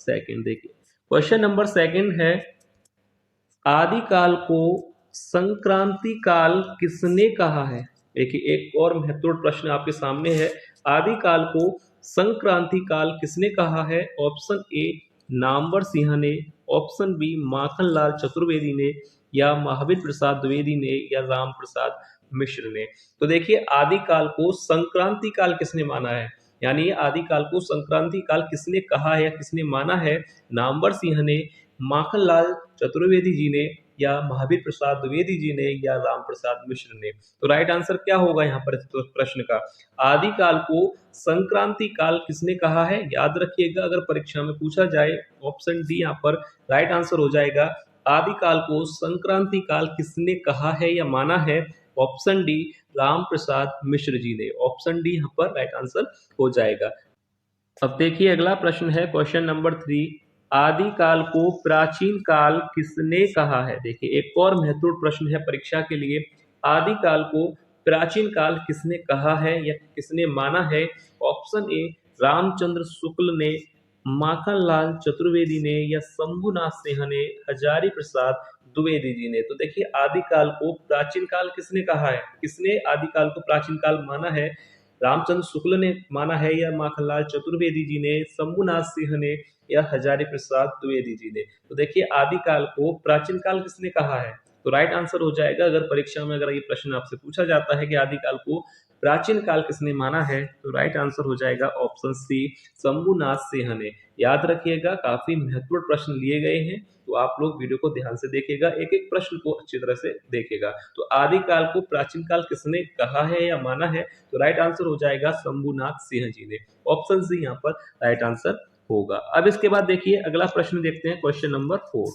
Second. देखिए question number second है, आदिकाल को संक्रांति काल किसने कहा है? देखिए एक और महत्वपूर्ण प्रश्न आपके सामने है, आदिकाल को संक्रांति काल किसने कहा है? ऑप्शन ए नामवर सिंह ने, ऑप्शन बी माखनलाल चतुर्वेदी ने, या महावीर प्रसाद द्विवेदी ने, या राम प्रसाद मिश्र ने। तो देखिए आदिकाल को संक्रांति काल किसने माना है, यानी आदिकाल को संक्रांति काल किसने कहा है या किसने माना है? नामवर सिंह ने, माखनलाल चतुर्वेदी जी ने, या महावीर प्रसाद द्विवेदी जी ने, या राम प्रसाद मिश्र ने। तो राइट आंसर क्या होगा यहाँ पर प्रश्न का? आदिकाल को संक्रांति काल किसने कहा है? याद रखिएगा, अगर परीक्षा में पूछा जाए ऑप्शन डी यहाँ पर राइट आंसर हो जाएगा। आदिकाल को संक्रांति काल किसने कहा है या माना है? ऑप्शन डी राम प्रसाद मिश्र जी ने। ऑप्शन डी यहाँ पर राइट आंसर हो जाएगा। अब देखिए अगला प्रश्न है क्वेश्चन नंबर 3, आदिकाल को प्राचीन काल किसने कहा है? देखिए एक और महत्वपूर्ण प्रश्न है परीक्षा के लिए, आदिकाल को प्राचीन काल किसने कहा है या किसने माना है? ऑप्शन ए रामचंद्र शुक्ल ने, माखनलाल चतुर्वेदी ने, या शंभुनाथ सिंह ने, हजारी प्रसाद द्विवेदी जी ने। तो देखिए आदिकाल को प्राचीन काल किसने कहा है, किसने आदिकाल को प्राचीन काल माना है? रामचंद्र शुक्ल ने माना है, या माखनलाल चतुर्वेदी जी ने, शंभुनाथ सिंह ने, या हजारी प्रसाद द्विवेदी जी ने। तो देखिए आदिकाल को प्राचीन काल किसने कहा है? तो राइट आंसर हो जाएगा, अगर परीक्षा में अगर ये प्रश्न आपसे पूछा जाता है कि आदिकाल को प्राचीन काल किसने माना है, तो राइट आंसर हो जाएगा ऑप्शन सी शंभुनाथ सिंह ने। याद रखिएगा काफी महत्वपूर्ण प्रश्न लिए गए हैं, तो आप लोग वीडियो को ध्यान से देखिएगा, एक एक प्रश्न को अच्छी तरह से देखिएगा। तो आदिकाल को प्राचीन काल किसने कहा है या माना है? तो राइट आंसर हो जाएगा शंभुनाथ सिंह जी ने। ऑप्शन सी यहाँ पर राइट आंसर होगा। अब इसके बाद देखिए अगला प्रश्न देखते हैं क्वेश्चन नंबर 4।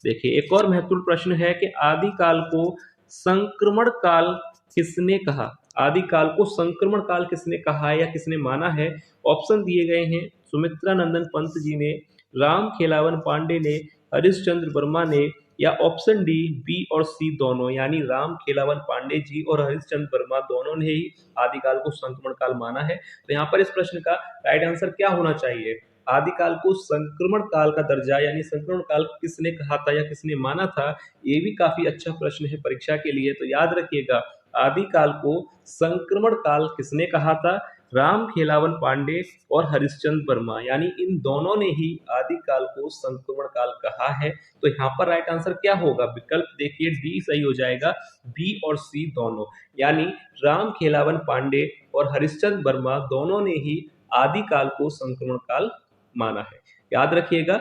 देखिए एक और महत्वपूर्ण प्रश्न है कि आदिकाल को संक्रमण काल किसने कहा? आदिकाल को संक्रमण काल किसने कहा है या किसने माना है? ऑप्शन दिए गए हैं, सुमित्रा नंदन पंत जी ने, राम खेलावन पांडे ने, हरिश्चंद्र वर्मा ने, या ऑप्शन डी बी और सी दोनों, यानी राम खेलावन पांडे जी और हरिश्चंद्र वर्मा दोनों ने ही आदिकाल को संक्रमण काल माना है। तो यहाँ पर इस प्रश्न का राइट आंसर क्या होना चाहिए? आदिकाल को संक्रमण काल का दर्जा यानी संक्रमण काल किसने कहा था या किसने माना था? ये भी काफी अच्छा प्रश्न है परीक्षा के लिए, तो याद रखिएगा आदिकाल को संक्रमण काल किसने कहा था? राम खेलावन पांडे और हरिश्चंद्र वर्मा, यानी इन दोनों ने ही आदिकाल को संक्रमण काल कहा है। तो यहाँ पर राइट आंसर क्या होगा? विकल्प देखिए डी सही हो जाएगा, बी और सी दोनों, यानी राम खेलावन पांडे और हरिश्चंद्र वर्मा दोनों ने ही आदिकाल को संक्रमण काल माना है। याद रखिएगा,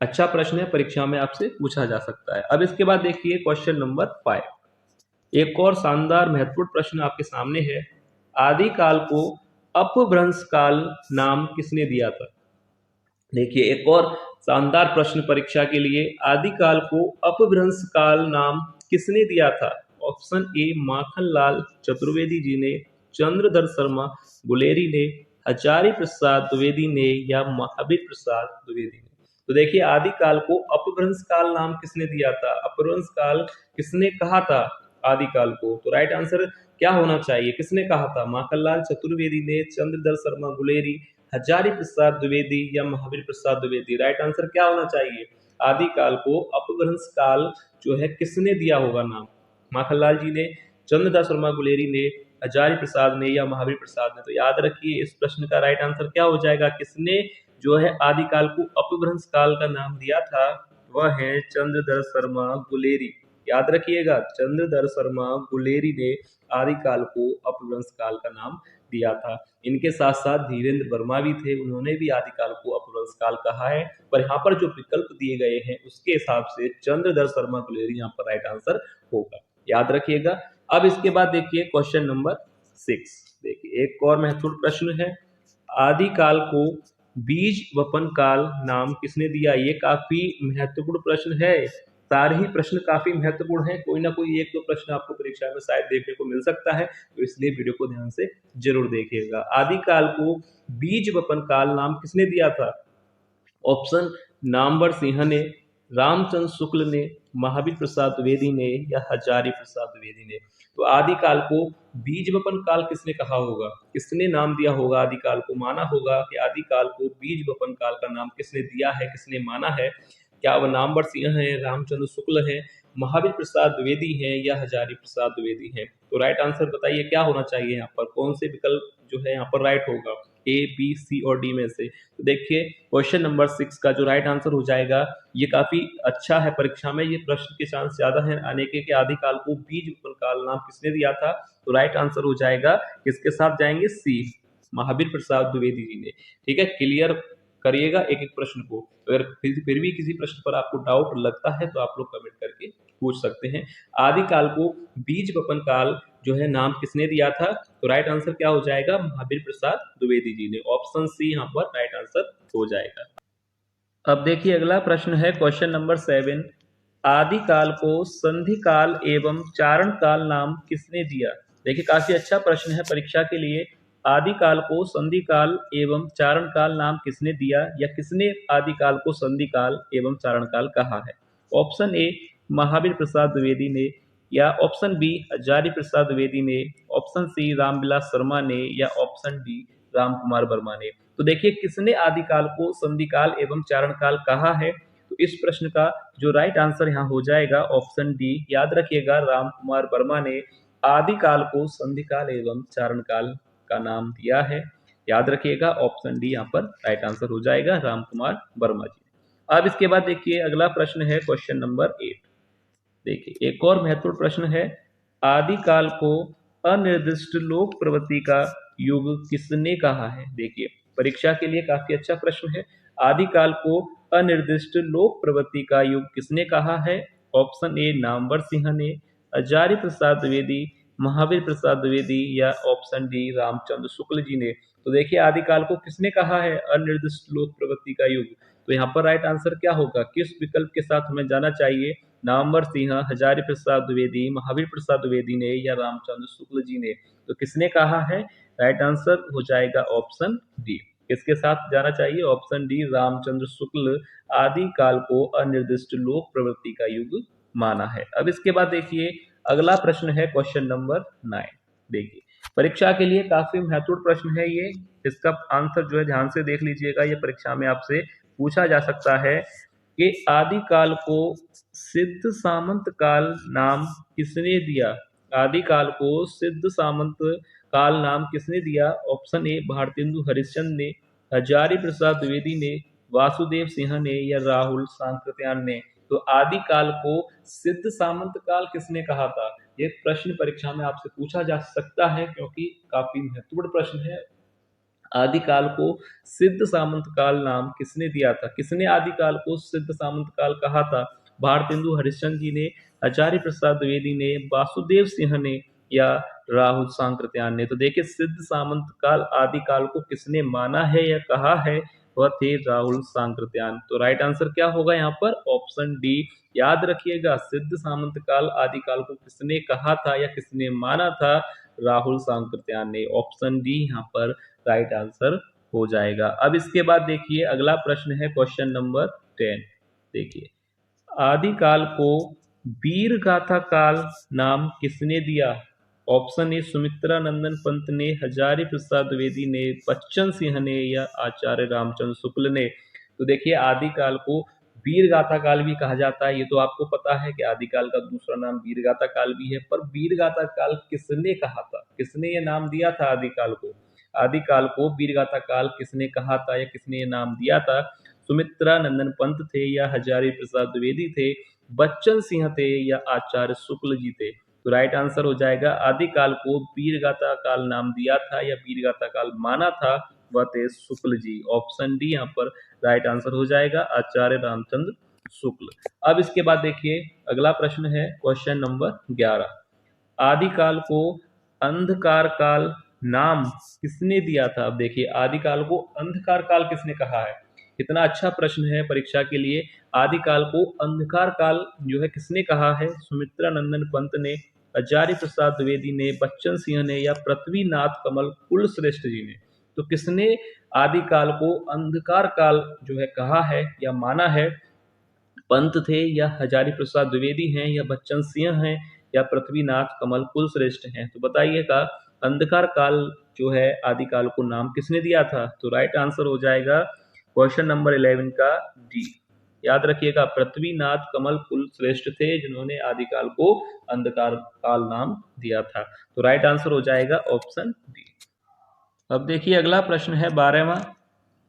अच्छा प्रश्न है, परीक्षा में आपसे पूछा जा सकता है। अब इसके बाद देखिए क्वेश्चन नंबर 5, एक और शानदार महत्वपूर्ण प्रश्न आपके सामने है, आदिकाल को अपभ्रंश काल नाम किसने दिया था? देखिए एक और शानदार प्रश्न परीक्षा के लिए, आदिकाल को अपभ्रंश काल नाम किसने दिया था? ऑप्शन ए माखनलाल चतुर्वेदी जी ने, चंद्रधर शर्मा गुलेरी ने, हजारी प्रसाद द्विवेदी ने, या महावीर प्रसाद द्विवेदी ने। तो देखिए आदिकाल को अपभ्रंश काल नाम किसने दिया था? अपभ्रंश काल किसने कहा था आदिकाल को? तो राइट आंसर क्या होना चाहिए? किसने कहा था? माखनलाल चतुर्वेदी ने, चंद्रधर शर्मा गुलेरी, हजारी प्रसाद द्विवेदी, या महावीर प्रसाद द्विवेदी। राइट आंसर क्या होना चाहिए? आदिकाल को अपभ्रंश काल जो है किसने दिया होगा नाम? माखनलाल जी ने, चंद्रधर शर्मा गुलेरी ने, हजारी प्रसाद ने, या महावीर प्रसाद ने। तो याद रखिए इस प्रश्न का राइट आंसर क्या हो जाएगा? किसने जो है आदिकाल को अपभ्रंश काल का नाम दिया था? वह है चंद्रधर शर्मा गुलेरी। याद रखिएगा चंद्रधर शर्मा गुलेरी ने आदिकाल को अपभ्रंश काल का नाम दिया था। इनके साथ साथ धीरेन्द्र वर्मा भी थे, उन्होंने भी आदिकाल को अपभ्रंश काल कहा है, पर यहाँ पर जो विकल्प दिए गए हैं उसके हिसाब से चंद्रधर शर्मा गुलेरी यहाँ पर राइट आंसर होगा। याद रखिएगा। अब इसके बाद देखिए क्वेश्चन नंबर 6। देखिए एक और महत्वपूर्ण प्रश्न है, आदिकाल को बीज वपन काल नाम किसने दिया? ये काफी महत्वपूर्ण प्रश्न है, सारे ही प्रश्न काफी महत्वपूर्ण है, कोई ना कोई एक दो प्रश्न आपको परीक्षा में शायद देखने को मिल सकता है, तो इसलिए वीडियो को ध्यान से जरूर देखिएगा। आदिकाल को बीज वपन काल नाम किसने दिया था? ऑप्शन नामवर सिंह ने, रामचंद्र शुक्ल ने, महावीर प्रसाद द्विवेदी ने या हजारी प्रसाद द्विवेदी ने? तो आदिकाल को बीज वपन काल किसने कहा होगा, किसने नाम दिया होगा आदिकाल को? माना होगा कि आदिकाल को बीज वपन काल का नाम किसने दिया है, किसने माना है? क्या वह नामवर सिंह है, रामचंद्र शुक्ल है, महावीर प्रसाद द्विवेदी हैं या हजारी प्रसाद द्विवेदी हैं? तो राइट आंसर बताइए क्या होना चाहिए यहाँ पर, कौन से विकल्प जो है यहाँ पर राइट होगा, ए बी सी और डी में से? तो देखिए क्वेश्चन नंबर 6 का जो राइट आंसर हो जाएगा, ये काफी अच्छा है, परीक्षा में ये प्रश्न के चांस ज्यादा है आने के कि आदिकाल को बीज वपन काल नाम किसने दिया था? तो राइट आंसर हो जाएगा, किसके साथ जाएंगे, सी, महावीर प्रसाद द्विवेदी जी ने। ठीक है, क्लियर करिएगा एक एक प्रश्न को। अगर फिर भी किसी प्रश्न पर आपको डाउट लगता है तो आप लोग कमेंट करके पूछ सकते हैं। आदिकाल को बीज वपन काल जो है नाम किसने दिया था? तो राइट आंसर क्या हो जाएगा, महावीर प्रसाद द्विवेदी जी ने। ऑप्शन सी यहाँ पर राइट आंसर हो जाएगा। अब देखिए अगला प्रश्न है क्वेश्चन नंबर 7। आदिकाल को संधि काल एवं चारण काल नाम किसने दिया? देखिए काफी अच्छा प्रश्न है परीक्षा के लिए। आदिकाल को संधि काल एवं चारण काल नाम किसने दिया, या किसने आदिकाल को संधि काल एवं चारण काल कहा है? ऑप्शन ए महावीर प्रसाद द्विवेदी ने, या ऑप्शन बी हजारी प्रसाद द्विवेदी ने, ऑप्शन सी रामविलास शर्मा ने, या ऑप्शन डी राम कुमार वर्मा ने? तो देखिए किसने आदिकाल को संधि काल एवं चारण काल कहा है? तो इस प्रश्न का जो राइट आंसर यहाँ हो जाएगा ऑप्शन डी। याद रखिएगा राम कुमार वर्मा ने आदिकाल को संधि काल एवं चारण काल का नाम दिया है। याद रखिएगा ऑप्शन डी यहाँ पर राइट आंसर हो जाएगा, राम कुमार वर्मा जी। अब इसके बाद देखिए अगला प्रश्न है क्वेश्चन नंबर 8। देखिए एक और महत्वपूर्ण प्रश्न है, आदिकाल को अनिर्दिष्ट लोक प्रवृत्ति का युग किसने कहा है? देखिए परीक्षा के लिए काफी अच्छा प्रश्न है। आदिकाल को अनिर्दिष्ट लोक प्रवृत्ति का युग किसने कहा है? ऑप्शन ए नामवर सिंह ने, हजारी प्रसाद द्विवेदी, महावीर प्रसाद द्विवेदी, या ऑप्शन डी रामचंद्र शुक्ल जी ने? तो देखिए आदिकाल को किसने कहा है अनिर्दिष्ट लोक प्रवृत्ति का युग? तो यहाँ पर राइट आंसर क्या होगा, किस विकल्प के साथ हमें जाना चाहिए? नामवर सिंह, हजारी प्रसाद द्विवेदी, महावीर प्रसाद द्विवेदी ने, या रामचंद्र शुक्ल जी ने? तो किसने कहा है? राइट आंसर हो जाएगा ऑप्शन डी। किसके साथ जाना चाहिए? ऑप्शन डी रामचंद्र शुक्ल आदिकाल को अनिर्दिष्ट लोक प्रवृत्ति का युग माना है। अब इसके बाद देखिए अगला प्रश्न है क्वेश्चन नंबर 9। देखिए परीक्षा के लिए काफी महत्वपूर्ण प्रश्न है ये, इसका आंसर जो है ध्यान से देख लीजिएगा, ये परीक्षा में आपसे पूछा जा सकता है कि आदिकाल को सिद्ध सामंत काल नाम किसने दिया? आदिकाल को सिद्ध सामंत काल नाम किसने दिया? ऑप्शन ए भारतेंदु हरिश्चंद्र ने, हजारी प्रसाद द्विवेदी ने, वासुदेव सिंह ने, या राहुल सांकृत्यायन ने? तो आदिकाल को सिद्ध सामंत काल किसने कहा था? ये प्रश्न परीक्षा में आपसे पूछा जा सकता है क्योंकि काफी महत्वपूर्ण प्रश्न है। आदिकाल को सिद्ध सामंत काल नाम किसने दिया था? किसने आदिकाल को सिद्ध सामंत काल कहा था? भारतेंदु हरिश्चंद्र जी ने, आचार्य प्रसाद द्विवेदी ने, वासुदेव सिंह ने, या राहुल सांकृत्यायन ने? तो देखिए सिद्ध सामंत काल आदिकाल को किसने माना है या कहा है? वह थे राहुल सांकृत्यायन। तो राइट आंसर क्या होगा यहाँ पर? Option D. याद रखिएगा सिद्ध सामंत काल आदिकाल को किसने कहा था या किसने माना था? राहुल सांकृत्यायन ने। ऑप्शन डी यहाँ पर राइट आंसर हो जाएगा। अब इसके बाद देखिए अगला प्रश्न है क्वेश्चन नंबर 10। देखिए आदिकाल को वीर गाथा काल नाम किसने दिया? ऑप्शन ए सुमित्रा नंदन पंत ने, हजारी प्रसाद द्विवेदी ने, बच्चन सिंह ने, या आचार्य रामचंद्र शुक्ल ने? तो देखिए आदिकाल को वीर गाथा काल भी कहा जाता है, ये तो आपको पता है कि आदिकाल का दूसरा नाम वीर गाथा काल भी है। पर वीर गाथा काल किसने कहा था, किसने ये नाम दिया था आदिकाल को? आदिकाल को वीर गाथा काल किसने कहा था या किसने ये नाम दिया था? सुमित्रा नंदन पंत थे, या हजारी प्रसाद द्विवेदी थे, बच्चन सिंह थे, या आचार्य शुक्ल जी थे? तो राइट आंसर हो जाएगा आदिकाल को वीर गाथा काल नाम दिया था या वीर गाथा काल माना था, वह थे शुक्ल जी। ऑप्शन डी यहाँ पर राइट आंसर हो जाएगा, आचार्य रामचंद्र शुक्ल। अब इसके बाद देखिए अगला प्रश्न है क्वेश्चन नंबर 11। आदिकाल को अंधकार काल नाम किसने दिया था? अब देखिए आदिकाल को अंधकार काल किसने कहा है? कितना अच्छा प्रश्न है परीक्षा के लिए। आदिकाल को अंधकार काल जो है किसने कहा है? सुमित्रा नंदन पंत ने, आचार्य प्रसाद द्विवेदी ने, बच्चन सिंह ने, या पृथ्वीनाथ कमल कुलश्रेष्ठ जी ने? तो किसने आदिकाल को अंधकार काल जो है कहा है या माना है? पंत थे या हजारी प्रसाद द्विवेदी हैं या बच्चन सिंह हैं या पृथ्वीनाथ कमल कुलश्रेष्ठ हैं। तो बताइएगा अंधकार काल जो है आदिकाल को नाम किसने दिया था? तो राइट आंसर हो जाएगा क्वेश्चन नंबर 11 का डी। याद रखिएगा पृथ्वीनाथ कमल कुलश्रेष्ठ थे जिन्होंने आदिकाल को अंधकार काल नाम दिया था। तो राइट आंसर हो जाएगा ऑप्शन डी। अब देखिए अगला प्रश्न है 12वां,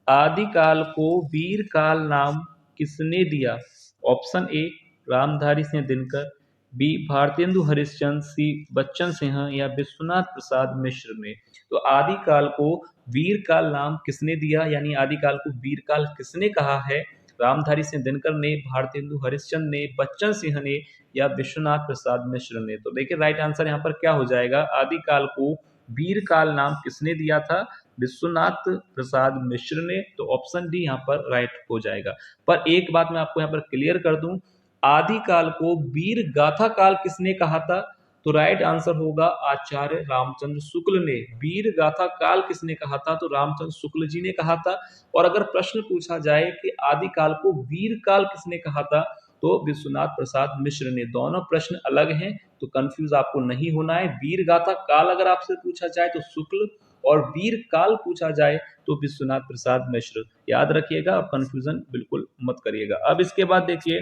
आदिकाल को वीर काल नाम किसने दिया? Option A Ramdhari Singh Dinkar, B Bharatendu Harishchandra, C Bachchan Singh या विश्वनाथ प्रसाद मिश्र ने। तो आदिकाल को वीर काल नाम किसने दिया, यानी आदिकाल को वीर काल किसने कहा है? रामधारी सिंह दिनकर ने, भारतेंदु हरिश्चंद्र ने, बच्चन सिंह ने या विश्वनाथ प्रसाद मिश्र ने। तो देखिए राइट आंसर यहाँ पर क्या हो जाएगा, आदिकाल को वीर काल नाम किसने दिया था? विश्वनाथ प्रसाद मिश्र ने। तो ऑप्शन डी यहाँ पर राइट हो जाएगा। पर एक बात मैं आपको यहाँ पर क्लियर कर दूं, आदिकाल को वीर गाथा काल किसने कहा था? तो राइट आंसर होगा आचार्य रामचंद्र शुक्ल ने। वीर गाथा काल किसने कहा था? तो रामचंद्र शुक्ल जी ने कहा था। और अगर प्रश्न पूछा जाए कि आदिकाल को वीर काल किसने कहा था, तो विश्वनाथ प्रसाद मिश्र ने। दोनों प्रश्न अलग हैं, तो कंफ्यूज आपको नहीं होना है। वीर गाथा काल अगर आपसे पूछा जाए तो शुक्ल, और वीर काल पूछा जाए तो विश्वनाथ प्रसाद मिश्र। याद रखिएगा और कंफ्यूजन बिल्कुल मत करिएगा। अब इसके बाद देखिए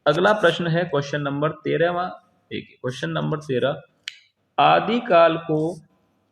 अगला प्रश्न है क्वेश्चन नंबर 13वां। देखिए क्वेश्चन नंबर 13, आदिकाल को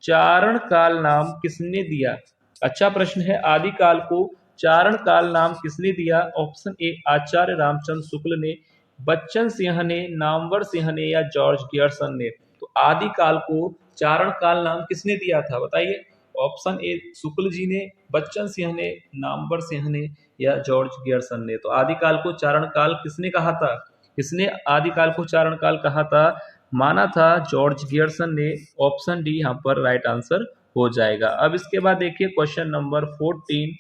चारण काल नाम किसने दिया? अच्छा प्रश्न है, आदिकाल को चारण काल नाम किसने दिया? ऑप्शन ए आचार्य रामचंद्र शुक्ल ने, बच्चन सिंह ने, नामवर सिंह ने या जॉर्ज गियर्सन ने। तो आदिकाल को चारण काल नाम किसने दिया था बताइए? ऑप्शन ए शुक्ल जी ने, बच्चन सिंह ने, नामवर सिंह ने या जॉर्ज गियर्सन ने। तो आदिकाल को चारण काल किसने कहा था? किसने आदिकाल को चारण काल कहा था? माना था जॉर्ज गियर्सन ने। ऑप्शन डी यहाँ पर राइट आंसर हो जाएगा। अब इसके बाद देखिए क्वेश्चन नंबर 14,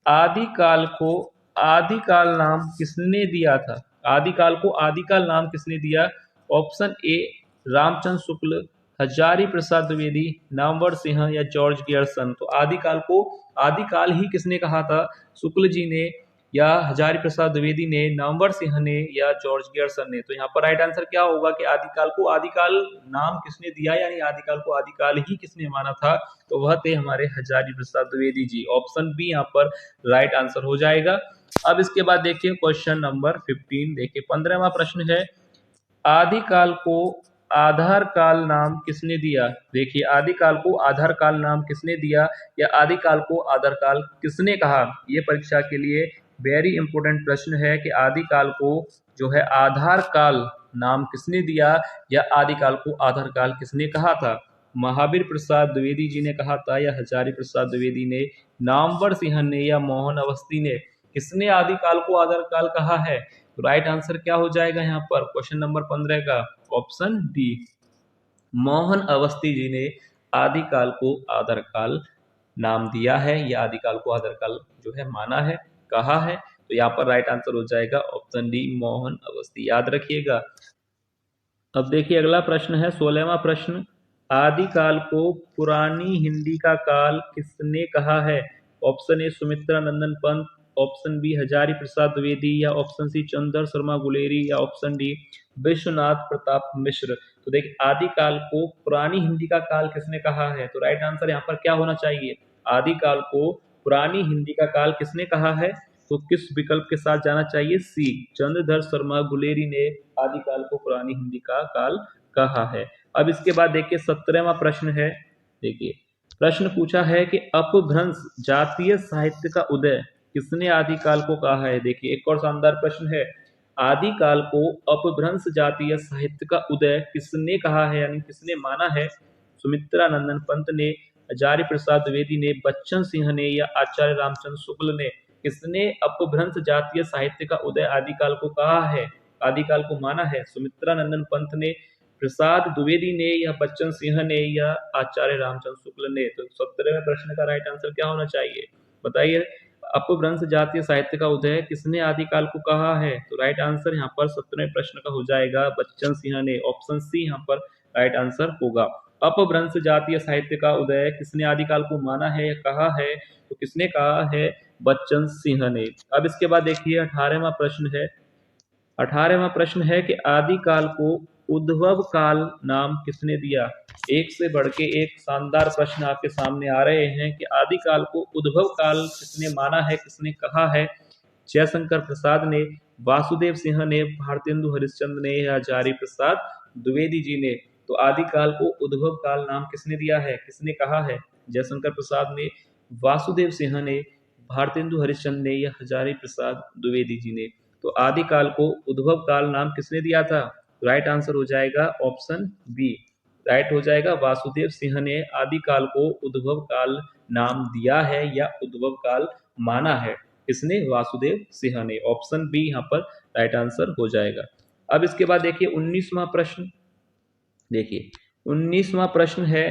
आदिकाल को आदिकाल नाम किसने दिया था? आदिकाल को आदिकाल नाम किसने दिया? ऑप्शन ए रामचंद्र शुक्ल, हजारी प्रसाद द्विवेदी, नामवर सिंह या जॉर्ज गियर्सन। तो आदिकाल को आदिकाल ही किसने कहा था? शुक्ल जी ने या हजारी प्रसाद द्विवेदी ने, नामवर सिंह ने या जॉर्ज गियर्सन ने। तो यहाँ पर राइट आंसर क्या होगा कि आदिकाल को आदिकाल नाम किसने दिया, यानी आदिकाल को आदिकाल ही किसने माना था? तो वह थे हमारे हजारी प्रसाद द्विवेदी जी। ऑप्शन बी यहाँ पर राइट आंसर हो जाएगा। अब इसके बाद देखिए क्वेश्चन नंबर 15। देखिए 15वां प्रश्न है, आदिकाल को आधार काल नाम किसने दिया? देखिए आदिकाल को आधार काल नाम किसने दिया या आदिकाल को आधार काल किसने कहा? ये परीक्षा के लिए वेरी इंपॉर्टेंट प्रश्न है कि आदिकाल को जो है आधार काल नाम किसने दिया या आदिकाल को आधार काल किसने कहा था? महावीर प्रसाद द्विवेदी जी ने कहा था या हजारी प्रसाद द्विवेदी ने, नामवर सिंह ने या मोहन अवस्थी ने? किसने आदिकाल को आधार काल कहा है? तो राइट आंसर क्या हो जाएगा यहाँ पर क्वेश्चन नंबर 15 का? ऑप्शन डी, मोहन अवस्थी जी ने आदिकाल को आधार काल नाम दिया है या आदिकाल को आधार काल जो है माना है, कहा है। तो यहाँ पर राइट आंसर हो जाएगा ऑप्शन डी, मोहन अवस्थी। याद रखिएगा। अब देखिए अगला प्रश्न है 16वां प्रश्न, आदिकाल को पुरानी हिंदी का काल किसने कहा है? Option A Sumitra Nandan Pant, option B Hazari Prasad Dwivedi या ऑप्शन सी चंद्र शर्मा गुलेरी या ऑप्शन डी विश्वनाथ प्रताप मिश्र। तो देखिए आदिकाल को पुरानी हिंदी का काल किसने कहा है? तो राइट आंसर यहाँ पर क्या होना चाहिए? आदिकाल को पुरानी हिंदी का काल किसने कहा है? तो किस विकल्प के साथ जाना चाहिए? सी, चंद्रधर शर्मा गुलेरी ने आदिकाल को पुरानी हिंदी का काल कहा है। अब इसके बाद देखिए 17वां प्रश्न है। देखिए प्रश्न पूछा है कि अपभ्रंश जातीय साहित्य का उदय किसने आदिकाल को कहा है? देखिए एक और शानदार प्रश्न है, आदिकाल को अपभ्रंश जातीय साहित्य का उदय किसने कहा है, यानी किसने माना है? सुमित्रा नंदन पंत ने, हजारी प्रसाद द्विवेदी ने, बच्चन सिंह ने या आचार्य रामचंद्र शुक्ल ने? किसने अपभ्रंश जातीय साहित्य का उदय आदिकाल को कहा है, आदिकाल को माना है? सुमित्रा नंदन पंत ने, प्रसाद द्विवेदी ने या बच्चन सिंह ने या आचार्य रामचंद्र शुक्ल ने? तो 17वें प्रश्न का राइट आंसर क्या होना चाहिए बताइए? अपभ्रंश जातीय साहित्य का उदय किसने आदिकाल को कहा है? तो राइट आंसर यहाँ पर 17वें प्रश्न का हो जाएगा बच्चन सिंह ने। ऑप्शन सी यहाँ पर राइट आंसर होगा। अपभ्रंश जातीय साहित्य का उदय किसने आदिकाल को माना है या कहा है? तो किसने कहा है? बच्चन सिंह ने। अब इसके बाद देखिए 18वां प्रश्न है, 18वां प्रश्न है कि आदिकाल को उद्भव काल नाम किसने दिया। एक से बढ़ के एक शानदार प्रश्न आपके सामने आ रहे हैं कि आदिकाल को उद्भव काल किसने माना है, किसने कहा है। जयशंकर प्रसाद ने, वासुदेव सिंह ने, भारतेंदु हरिश्चंद्र ने या हजारी प्रसाद द्विवेदी जी ने। तो आदिकाल को उद्भव काल नाम किसने दिया है, किसने कहा है। जयशंकर प्रसाद ने, वासुदेव सिंह ने, भारतेंदु हरिश्चंद्र ने या हजारी प्रसाद द्विवेदी जी ने। तो आदिकाल को उद्भव काल नाम किसने दिया था। राइट आंसर हो जाएगा ऑप्शन बी। राइट हो जाएगा, वासुदेव सिंह ने आदिकाल को उद्भव काल नाम दिया है या उद्भव काल माना है। किसने, वासुदेव सिंह ने। ऑप्शन बी यहाँ पर राइट आंसर हो जाएगा। अब इसके बाद देखिए 19वां प्रश्न। देखिए 19वां प्रश्न है,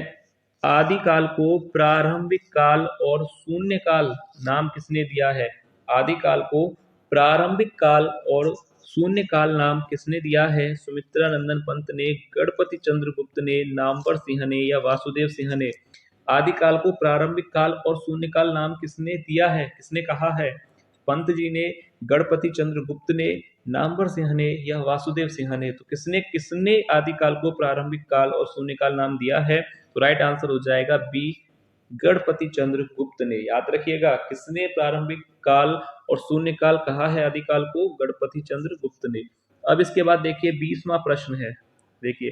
आदिकाल को प्रारंभिक काल और शून्य काल नाम किसने दिया है। आदिकाल को प्रारंभिक काल और शून्य काल नाम किसने दिया है। सुमित्रा नंदन पंत ने, गणपति चंद्रगुप्त ने, नामवर सिंह ने या वासुदेव सिंह ने। आदिकाल को प्रारंभिक काल और शून्य काल नाम किसने दिया है, किसने कहा है। पंत जी ने, गणपति चंद्रगुप्त ने, नामवर सिंह ने या वासुदेव सिंह ने। तो किसने किसने आदिकाल को प्रारंभिक काल और शून्य काल नाम दिया है। तो राइट आंसर हो जाएगा बी, गणपति चंद्रगुप्त ने। याद रखिएगा, किसने प्रारंभिक काल और शून्य काल कहा है आदिकाल को, गणपति चंद्रगुप्त ने। अब इसके बाद देखिए 20वां प्रश्न है। देखिए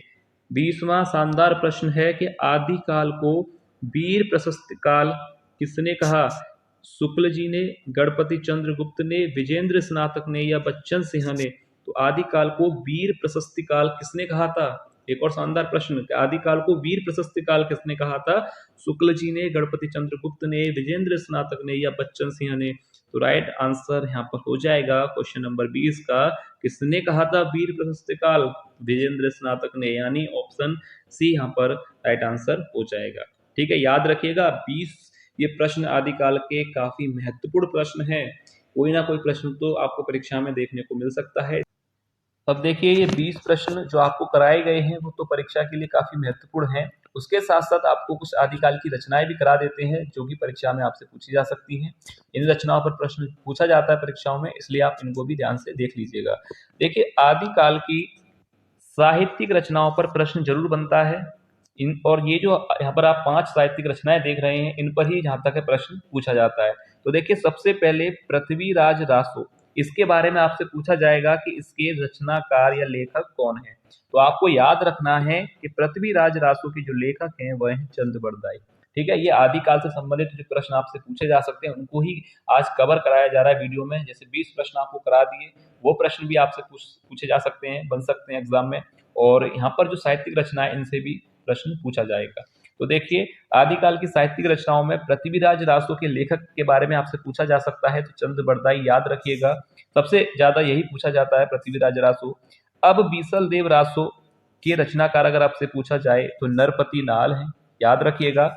20वां शानदार प्रश्न है कि आदिकाल को वीर प्रशस्त काल किसने कहा। शुक्ल जी ने, गणपति चंद्रगुप्त ने, विजेंद्र स्नातक ने या बच्चन सिंह ने। तो आदिकाल को वीर प्रशस्ति काल किसने कहा था। एक और शानदार प्रश्न, आदिकाल को वीर प्रशस्ति काल किसने कहा था। शुक्ल जी ने, गणपति चंद्रगुप्त ने, विजेंद्र स्नातक ने या बच्चन सिंह ने। तो राइट आंसर यहाँ पर हो जाएगा क्वेश्चन नंबर 20 का, किसने कहा था वीर प्रशस्ति काल, विजेंद्र स्नातक ने। यानी ऑप्शन सी यहाँ पर राइट आंसर हो जाएगा। ठीक है, याद रखिएगा 20 ये प्रश्न आदिकाल के काफी महत्वपूर्ण प्रश्न हैं। कोई ना कोई प्रश्न तो आपको परीक्षा में देखने को मिल सकता है। अब देखिए ये 20 प्रश्न जो आपको कराए गए हैं वो तो परीक्षा के लिए काफी महत्वपूर्ण हैं। उसके साथ साथ आपको कुछ आदिकाल की रचनाएं भी करा देते हैं जो कि परीक्षा में आपसे पूछी जा सकती हैं। इन रचनाओं पर प्रश्न पूछा जाता है परीक्षाओं में, इसलिए आप इनको भी ध्यान से देख लीजिएगा। देखिए आदिकाल की साहित्यिक रचनाओं पर प्रश्न जरूर बनता है। इन और ये जो यहाँ पर आप 5 साहित्यिक रचनाएं देख रहे हैं, इन पर ही जहाँ तक है प्रश्न पूछा जाता है। तो देखिए सबसे पहले पृथ्वीराज रासो, इसके बारे में आपसे पूछा जाएगा कि इसके रचनाकार या लेखक कौन है। तो आपको याद रखना है कि पृथ्वीराज रासो के जो लेखक हैं वह हैं चंद बरदाई। ठीक है, ये आदिकाल से संबंधित जो प्रश्न आपसे पूछे जा सकते हैं उनको ही आज कवर कराया जा रहा है वीडियो में। जैसे 20 प्रश्न आपको करा दिए, वो प्रश्न भी आपसे पूछे जा सकते हैं, बन सकते हैं एग्जाम में। और यहाँ पर जो साहित्यिक रचना है इनसे भी प्रश्न पूछा जाएगा। तो देखिए आदिकाल की साहित्यिक रचनाओं में पृथ्वीराज रासो के लेखक के बारे में आपसे पूछा जा सकता है, तो चंद बरदाई याद रखिएगा, सबसे ज्यादा यही पूछा जाता है, पृथ्वीराज रासो। अब बीसल देव रासो के रचनाकार अगर आपसे पूछा जाए तो नरपति नाल है, याद रखिएगा।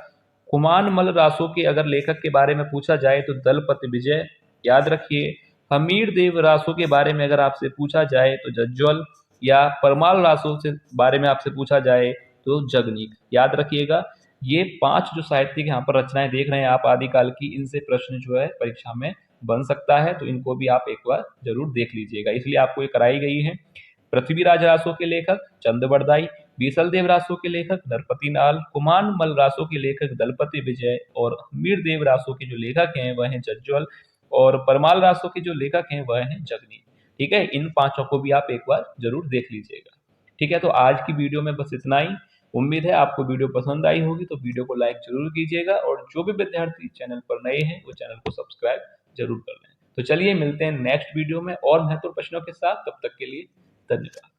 कुमान मल रासो के अगर लेखक के बारे में पूछा जाए तो दलपति विजय, याद रखिए। हमीर देव रासो के बारे में अगर आपसे पूछा जाए तो जज्वल, या परमाल रासो से बारे में आपसे पूछा जाए तो जगनीक, याद रखिएगा। ये 5 जो साहित्यिक यहाँ पर रचनाएं देख रहे हैं आप आदिकाल की, इनसे प्रश्न जो है परीक्षा में बन सकता है, तो इनको भी आप एक बार जरूर देख लीजिएगा, इसलिए आपको ये कराई गई है। पृथ्वीराज रासो के लेखक चंद बरदाई, बीसल देव रासो के लेखक नरपति नाल, कुमान मल रासो के लेखक दलपति विजय, और हमीर देव रासो के जो लेखक हैं वह हैं जज्वल, और परमाल रासो के जो लेखक हैं वह हैं जगनीक। ठीक है, इन 5 को भी आप एक बार जरूर देख लीजिएगा। ठीक है, तो आज की वीडियो में बस इतना ही। उम्मीद है आपको वीडियो पसंद आई होगी, तो वीडियो को लाइक जरूर कीजिएगा, और जो भी विद्यार्थी चैनल पर नए हैं वो चैनल को सब्सक्राइब जरूर कर लें। तो चलिए मिलते हैं नेक्स्ट वीडियो में और महत्वपूर्ण प्रश्नों के साथ, तब तक के लिए धन्यवाद।